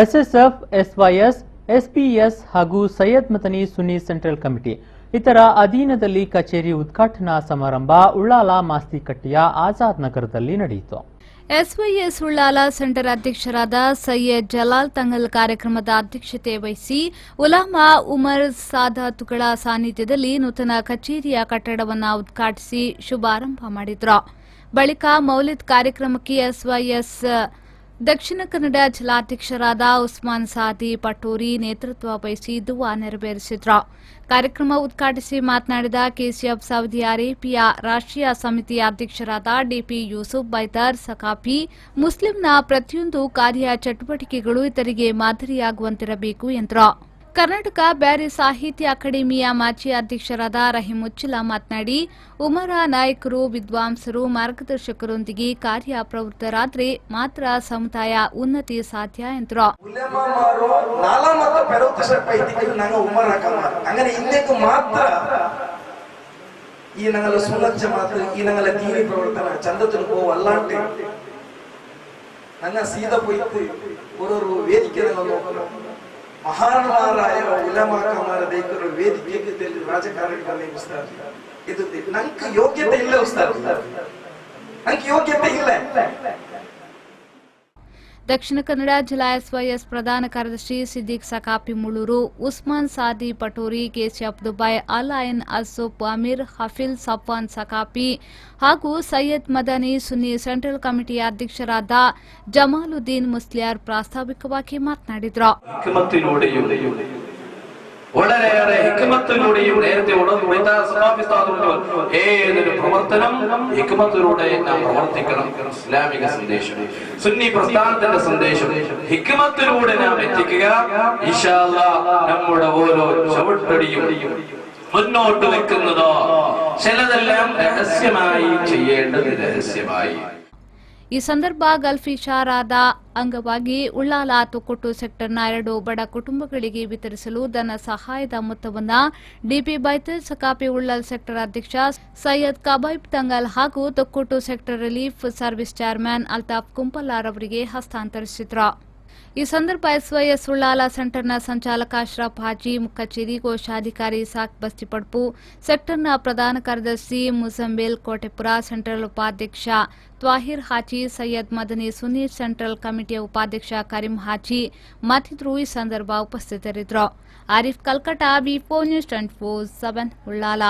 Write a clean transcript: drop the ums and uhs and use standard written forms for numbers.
SSF, SYS, SPS ಹಾಗೂ ಸೈಯದ್ ಮದನಿ ಸುನ್ನಿ central committee ಇತರ ಅಧೀನದಲ್ಲಿ ಕಚೇರಿ ಉದ್ಘಾಟನಾ ಸಮಾರಂಭ ಉಳ್ಳಾಲ ಮಾಸ್ತಿಕಟ್ಟೆಯ ಆಜಾದ್ ನಗರದಲ್ಲಿ ನಡೆಯಿತು. ಎಸ್ವೈಎಸ್ ಉಳ್ಳಾಲ ಸೆಂಟರ್ ಅಧ್ಯಕ್ಷರಾದ ಸೈಯದ್ ಜಲಾಲ್ ತಂಗಲ್ ಕಾರ್ಯಕ್ರಮದ ಅಧ್ಯಕ್ಷತೆ ವಹಿಸಿ ಉಲಾಮಾ ಉಮರ್ ಸಾದಾತುಗಳ ಸಾನ್ನಿಧ್ಯದಲ್ಲಿ ನೂತನ ಕಚೇರಿಯ ಕಟ್ಟಡವನ್ನು ಉದ್ಘಾಟಿಸಿ ಶುಭಾರಂಭ ಮಾಡಿದರು. ಬಳಿಕ ಮೌಲಿದ್ ಕಾರ್ಯಕ್ರಮಕ್ಕೆ ಎಸ್ವೈಎಸ್ ದಕ್ಷಿಣ ಕನ್ನಡ ಜಿಲ್ಲಾಧ್ಯಕ್ಷರಾದ ಉಸ್ಮಾನ್ ಸಾದಿ ಪಟೋರಿ ನೇತೃತ್ವ ವಹಿಸಿ ದುವಾ ನೆರವೇರಿಸಿದರು. ಕಾರ್ಯಕ್ರಮ ಉದ್ಘಾಟಿಸಿ ಮಾತನಾಡಿದ ಕೆಸಿಎಫ್ ಸೌದಿ ಅರೇಬಿಯಾ ರಾಷ್ಟ್ರೀಯ ಸಮಿತಿಯ ಅಧ್ಯಕ್ಷರಾದ ಡಿಪಿ ಯೂಸುಫ್ ಬೈದರ್ ಸಕಾಫಿ, ಮುಸ್ಲಿಂನ ಪ್ರತಿಯೊಂದು ಕಾರ್ಯ ಚಟುವಟಿಕೆಗಳು ಇತರಿಗೆ ಮಾದರಿಯಾಗುವಂತಿರಬೇಕು ಎಂದರು. ಕರ್ನಾಟಕ ಬ್ಯಾರಿ ಸಾಹಿತ್ಯ ಅಕಾಡೆಮಿಯ ಮಾಜಿ ಅಧ್ಯಕ್ಷರಾದ ರಹೀಮುಚ್ಚಿಲಾ ಮಾತನಾಡಿ, ಉಮರ ನಾಯಕರು, ವಿದ್ವಾಂಸರು, ಮಾರ್ಗದರ್ಶಕರೊಂದಿಗೆ ಕಾರ್ಯಪ್ರವೃತ್ತರಾದರೆ ಮಾತ್ರ ಸಮುದಾಯ ಉನ್ನತಿ ಸಾಧ್ಯ ಎಂದರು. ಮಹಾನರಾಯ ಉಲಮಾಕಮಾರ ದೈಕರು ವೇದಿಕೆಯಲ್ಲಿ ರಾಜಕಾರಣಿಗಳನ್ನ ನೇಮಿಸ್ತಾರೆ. ಇದು ನಂಗೆ ಯೋಗ್ಯತೆ ಇಲ್ಲ ಉಸ್ತಾದ್, ನಂಗೆ ಯೋಗ್ಯತೆ ಇಲ್ಲ. ದಕ್ಷಿಣ ಕನ್ನಡ ಜಿಲ್ಲಾ ಎಸ್ವೈಎಸ್ ಪ್ರಧಾನ ಕಾರ್ಯದರ್ಶಿ ಸಿದ್ದಿಕ್ ಸಕಾಫಿ ಮುಳೂರು, ಉಸ್ಮಾನ್ ಸಾದಿ ಪಟೋರಿ, ಕೆಸಿಎಫ್ ದುಬೈ, ಅಲ್ ಐನ್ ಅಸೂಫ್ ಅಮೀರ್, ಹಫೀಲ್ ಸಫಾನ್ ಸಕಾಫಿ ಹಾಗೂ ಸೈಯದ್ ಮದನಿ ಸುನ್ನಿ ಸೆಂಟ್ರಲ್ ಕಮಿಟಿಯ ಅಧ್ಯಕ್ಷರಾದ ಜಮಾಲುದ್ದೀನ್ ಮುಸ್ಲಿಯಾರ್ ಪ್ರಾಸ್ತಾವಿಕವಾಗಿ ಮಾತನಾಡಿದರು. വളരെയേറെ ഹിക്മത്തിലൂടെയും നേരത്തെ ഉണർന്നുകൊടുത്ത സഹാബിസ്ഥാനത്തോട് ഏതൊരു പ്രവർത്തനം ഹിക്മത്തിലൂടെ നാം പ്രവർത്തിക്കണം. ഇസ്ലാമിക സന്ദേശം, സുന്നി പ്രസ്ഥാനത്തിന്റെ സന്ദേശം ഹിക്മത്തിലൂടെ നാം എത്തിക്കുക. ഇൻഷാ അല്ലാഹ് നമ്മുടെ ഓരോ ചവിട്ടടിയും മുന്നോട്ട് വെക്കുന്നതോ ചിലതെല്ലാം രഹസ്യമായി ചെയ്യേണ്ടത് രഹസ്യമായി. ಈ ಸಂದರ್ಭ ಗಲ್ಫ್ ಇಶಾರಾದ ಅಂಗವಾಗಿ ಉಳ್ಳಾಲ ತೊಕ್ಕೊಟ್ಟು ಸೆಕ್ಟರ್ನ 2 ಬಡ ಕುಟುಂಬಗಳಿಗೆ ವಿತರಿಸಲು ಧನ ಸಹಾಯದ ಮೊತ್ತವನ್ನು ಡಿಪಿ ಬೈತಲ್ ಸಕಾಫಿ ಉಳ್ಳಾಲ್ ಸೆಕ್ಟರ್ ಅಧ್ಯಕ್ಷ ಸೈಯದ್ ಕಬೈಬ್ ತಂಗಲ್ ಹಾಗೂ Thokkottu sector relief service chairman Altaf Kumpallar ಅವರಿಗೆ ಹಸ್ತಾಂತರಿಸಿದರು. ಈ ಸಂದರ್ಭ ಎಸ್ವೈಎಸ್ ಉಳ್ಳಾಲ ಸೆಂಟರ್ನ ಸಂಚಾಲಕ ಅಶ್ರಫ್ ಹಾಜಿ, ಕಚೇರಿ ಕೋಶಾಧಿಕಾರಿ ಸಾಕ್ ಬಸ್ತಿಪಡ್ಪು, ಸೆಕ್ಟರ್ನ ಪ್ರಧಾನ ಕಾರ್ಯದರ್ಶಿ ಮುಜಮ್ಮಿಲ್ ಕೋಟೆಪುರ, ಸೆಂಟ್ರಲ್ ಉಪಾಧ್ಯಕ್ಷ ತ್ವಾಹಿರ್ ಹಾಜಿ, ಸೈಯದ್ ಮದನಿ ಸುನ್ನಿ ಸೆಂಟ್ರಲ್ ಕಮಿಟಿಯ ಉಪಾಧ್ಯಕ್ಷ ಕರೀಂ ಹಾಜಿ ಮತ್ತಿತರರು ಈ ಸಂದರ್ಭ ಉಪಸ್ಥಿತರಿದ್ದರು. ಆರಿಫ್ ಕಲ್ಕಟ, ವಿ4 ನ್ಯೂಸ್ 24/7 ಉಳ್ಳಾಲ.